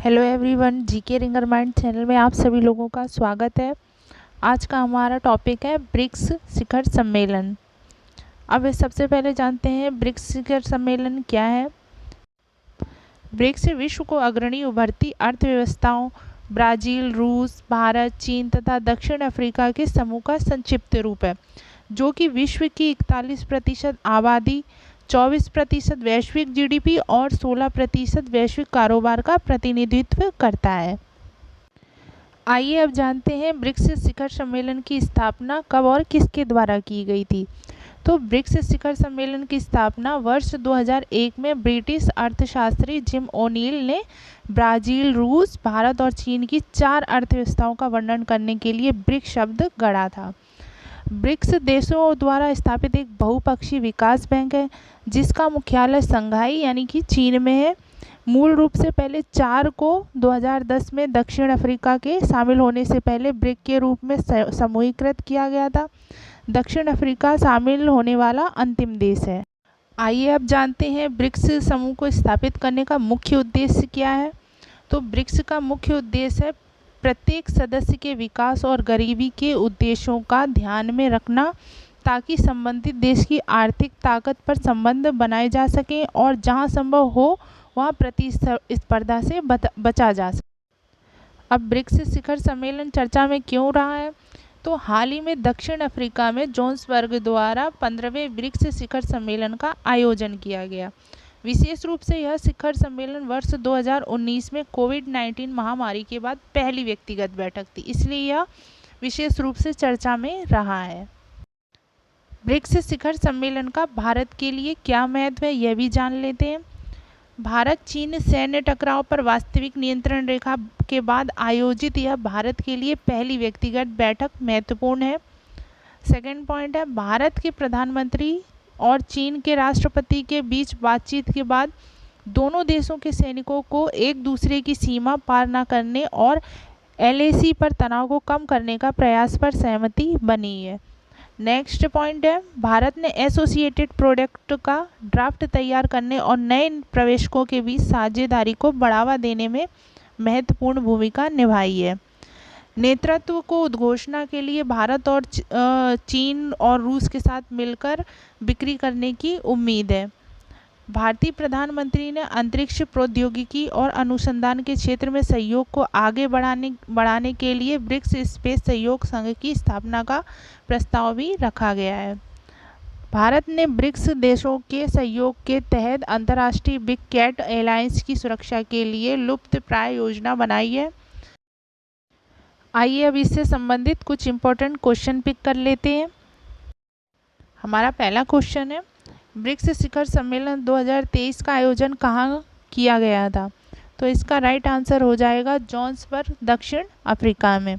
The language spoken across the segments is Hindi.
Hello everyone, GK ringer mind channel में आप सभी लोगों का स्वागत है। आज का हमारा टॉपिक है ब्रिक्स शिखर सम्मेलन। अब सबसे पहले जानते हैं ब्रिक्स शिखर सम्मेलन क्या है। ब्रिक्स विश्व को अग्रणी उभरती अर्थव्यवस्थाओं ब्राज़ील, रूस, भारत, चीन तथा दक्षिण अफ्रीका के समूह का संक्षिप्त रूप है, जो कि विश्व की 41% आबादी, 24% वैश्विक जीडीपी और 16% वैश्विक कारोबार का प्रतिनिधित्व करता है। आइए अब जानते हैं ब्रिक्स शिखर सम्मेलन की स्थापना कब और किसके द्वारा की गई थी। तो ब्रिक्स शिखर सम्मेलन की स्थापना वर्ष 2001 में ब्रिटिश अर्थशास्त्री जिम ओनील ने ब्राज़ील, रूस, भारत और चीन की 4 अर्थव्यवस्थाओं का वर्णन करने के लिए ब्रिक्स शब्द गढ़ा था। ब्रिक्स देशों द्वारा स्थापित एक बहुपक्षीय विकास बैंक है, जिसका मुख्यालय शंघाई यानी कि चीन में है। मूल रूप से पहले 4 को 2010 में दक्षिण अफ्रीका के शामिल होने से पहले ब्रिक के रूप में समूहीकृत किया गया था। दक्षिण अफ्रीका शामिल होने वाला अंतिम देश है। आइए अब जानते हैं ब्रिक्स समूह को स्थापित करने का मुख्य उद्देश्य क्या है। तो ब्रिक्स का मुख्य उद्देश्य है प्रत्येक सदस्य के विकास और गरीबी के उद्देश्यों का ध्यान में रखना, ताकि संबंधित देश की आर्थिक ताकत पर संबंध बनाए जा सकें और जहां संभव हो वहां प्रतिस्पर्धा से बचा जा सके। अब ब्रिक्स शिखर सम्मेलन चर्चा में क्यों रहा है। तो हाल ही में दक्षिण अफ्रीका में जोहान्सबर्ग द्वारा 15वें ब्रिक्स शिखर सम्मेलन का आयोजन किया गया। विशेष रूप से यह शिखर सम्मेलन वर्ष 2019 में कोविड-19 महामारी के बाद पहली व्यक्तिगत बैठक थी, इसलिए यह विशेष रूप से चर्चा में रहा है। ब्रिक्स शिखर सम्मेलन का भारत के लिए क्या महत्व है, यह भी जान लेते हैं। भारत चीन सैन्य टकराव पर वास्तविक नियंत्रण रेखा के बाद आयोजित यह भारत के लिए पहली व्यक्तिगत बैठक महत्वपूर्ण है। सेकंड पॉइंट है, भारत के प्रधानमंत्री और चीन के राष्ट्रपति के बीच बातचीत के बाद दोनों देशों के सैनिकों को एक दूसरे की सीमा पार न करने और एलएसी पर तनाव को कम करने का प्रयास पर सहमति बनी है। नेक्स्ट पॉइंट है, भारत ने एसोसिएटेड प्रोडक्ट का ड्राफ्ट तैयार करने और नए प्रवेशकों के बीच साझेदारी को बढ़ावा देने में महत्वपूर्ण भूमिका निभाई है। नेतृत्व को उद्घोषणा के लिए भारत और चीन और रूस के साथ मिलकर बिक्री करने की उम्मीद है। भारतीय प्रधानमंत्री ने अंतरिक्ष प्रौद्योगिकी और अनुसंधान के क्षेत्र में सहयोग को आगे बढ़ाने के लिए ब्रिक्स स्पेस सहयोग संघ की स्थापना का प्रस्ताव भी रखा गया है। भारत ने ब्रिक्स देशों के सहयोग के तहत अंतर्राष्ट्रीय बिग कैट एलायंस की सुरक्षा के लिए लुप्तप्राय योजना बनाई है। आइए अब इससे संबंधित कुछ इम्पोर्टेंट क्वेश्चन पिक कर लेते हैं। हमारा पहला क्वेश्चन है, ब्रिक्स शिखर सम्मेलन 2023 का आयोजन कहाँ किया गया था। तो इसका राइट आंसर हो जाएगा जोहान्सबर्ग, दक्षिण अफ्रीका में।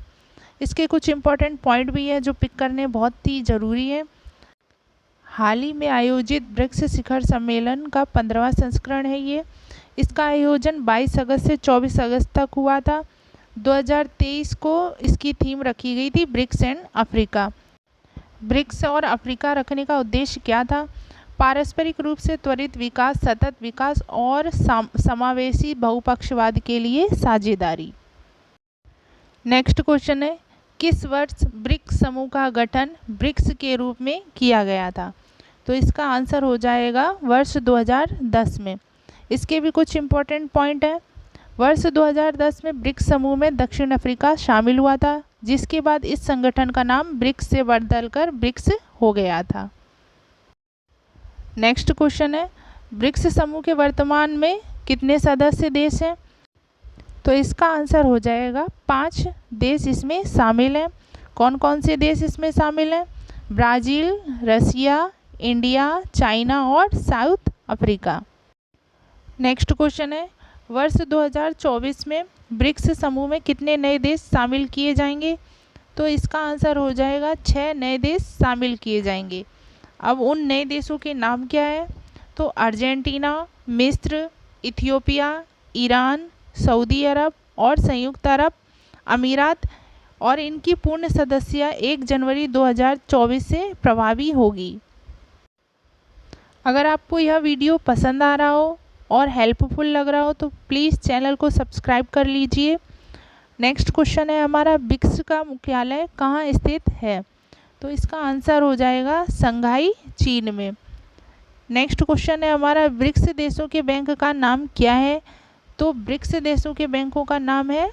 इसके कुछ इम्पोर्टेंट पॉइंट भी है जो पिक करने बहुत ही ज़रूरी है। हाल ही में आयोजित ब्रिक्स शिखर सम्मेलन का 15वां संस्करण है ये। इसका आयोजन 22 अगस्त से 24 अगस्त तक हुआ था। 2023 को इसकी थीम रखी गई थी ब्रिक्स एंड अफ्रीका। ब्रिक्स और अफ्रीका रखने का उद्देश्य क्या था। पारस्परिक रूप से त्वरित विकास, सतत विकास और समावेशी बहुपक्षवाद के लिए साझेदारी। नेक्स्ट क्वेश्चन है, किस वर्ष ब्रिक्स समूह का गठन ब्रिक्स के रूप में किया गया था। तो इसका आंसर हो जाएगा वर्ष 2010 में। इसके भी कुछ इम्पोर्टेंट पॉइंट हैं। वर्ष 2010 में ब्रिक्स समूह में दक्षिण अफ्रीका शामिल हुआ था, जिसके बाद इस संगठन का नाम ब्रिक्स से बदलकर ब्रिक्स हो गया था। नेक्स्ट क्वेश्चन है, ब्रिक्स समूह के वर्तमान में कितने सदस्य देश हैं। तो इसका आंसर हो जाएगा 5 देश इसमें शामिल हैं। कौन कौन से देश इसमें शामिल हैं। ब्राज़ील, रसिया, इंडिया, चाइना और साउथ अफ्रीका। नेक्स्ट क्वेश्चन है, वर्ष 2024 में ब्रिक्स समूह में कितने नए देश शामिल किए जाएंगे। तो इसका आंसर हो जाएगा 6 नए देश शामिल किए जाएंगे। अब उन नए देशों के नाम क्या है। तो अर्जेंटीना, मिस्र, इथियोपिया, ईरान, सऊदी अरब और संयुक्त अरब अमीरात, और इनकी पूर्ण सदस्यता 1 जनवरी 2024 से प्रभावी होगी। अगर आपको यह वीडियो पसंद आ रहा हो और हेल्पफुल लग रहा हो तो प्लीज़ चैनल को सब्सक्राइब कर लीजिए। नेक्स्ट क्वेश्चन है हमारा, ब्रिक्स का मुख्यालय कहाँ स्थित है? तो इसका आंसर हो जाएगा संघाई, चीन में। नेक्स्ट क्वेश्चन है हमारा, ब्रिक्स देशों के बैंक का नाम क्या है? तो ब्रिक्स देशों के बैंकों का नाम है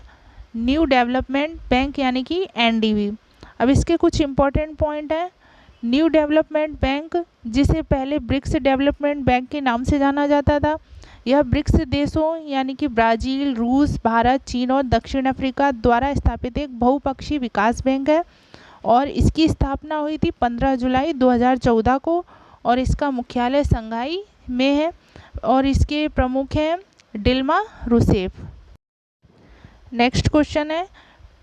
न्यू डेवलपमेंट बैंक यानी कि NDB। अब इसके कुछ इंपॉर्टेंट पॉइंट हैं। न्यू डेवलपमेंट बैंक, जिसे पहले ब्रिक्स डेवलपमेंट बैंक के नाम से जाना जाता था, यह ब्रिक्स देशों यानी कि ब्राज़ील, रूस, भारत, चीन और दक्षिण अफ्रीका द्वारा स्थापित एक बहुपक्षीय विकास बैंक है और इसकी स्थापना हुई थी 15 जुलाई 2014 को और इसका मुख्यालय संघाई में है और इसके प्रमुख हैं डिल्मा रूसेफ। नेक्स्ट क्वेश्चन है,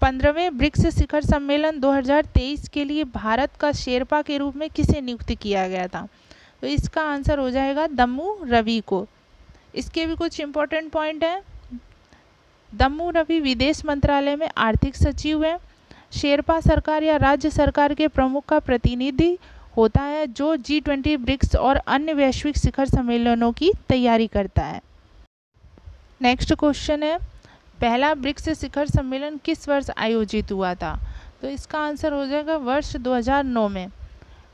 15वें ब्रिक्स शिखर सम्मेलन 2023 के लिए भारत का शेरपा के रूप में किसे नियुक्त किया गया था? तो इसका आंसर हो जाएगा दम्मू रवि को। इसके भी कुछ इंपॉर्टेंट पॉइंट हैं। दम्मू रवि विदेश मंत्रालय में आर्थिक सचिव हैं। शेरपा सरकार या राज्य सरकार के प्रमुख का प्रतिनिधि होता है जो G20, ब्रिक्स और अन्य वैश्विक शिखर सम्मेलनों की तैयारी करता है। नेक्स्ट क्वेश्चन है, पहला ब्रिक्स शिखर सम्मेलन किस वर्ष आयोजित हुआ था? तो इसका आंसर हो जाएगा वर्ष 2009 में।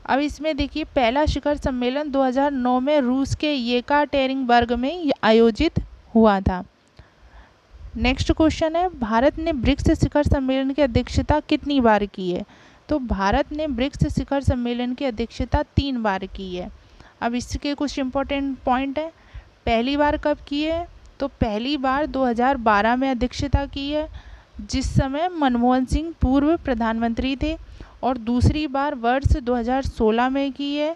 अब इसमें देखिए, पहला शिखर सम्मेलन 2009 में रूस के येकाटेरिनबर्ग में आयोजित हुआ था। नेक्स्ट क्वेश्चन है, भारत ने ब्रिक्स शिखर सम्मेलन की अध्यक्षता कितनी बार की है? तो भारत ने ब्रिक्स शिखर सम्मेलन की अध्यक्षता 3 बार की है। अब इसके कुछ इंपॉर्टेंट पॉइंट है। पहली बार कब की है? तो पहली बार 2012 में अध्यक्षता की है, जिस समय मनमोहन सिंह पूर्व प्रधानमंत्री थे, और दूसरी बार वर्ष 2016 में की है,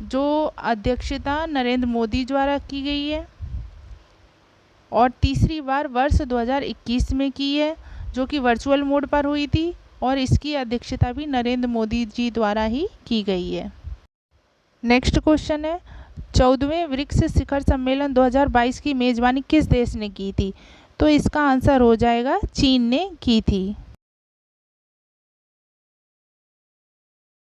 जो अध्यक्षता नरेंद्र मोदी द्वारा की गई है, और तीसरी बार वर्ष 2021 में की है, जो कि वर्चुअल मोड पर हुई थी और इसकी अध्यक्षता भी नरेंद्र मोदी जी द्वारा ही की गई है। नेक्स्ट क्वेश्चन है, 14वें ब्रिक्स शिखर सम्मेलन 2022 की मेज़बानी किस देश ने की थी? तो इसका आंसर हो जाएगा चीन ने की थी।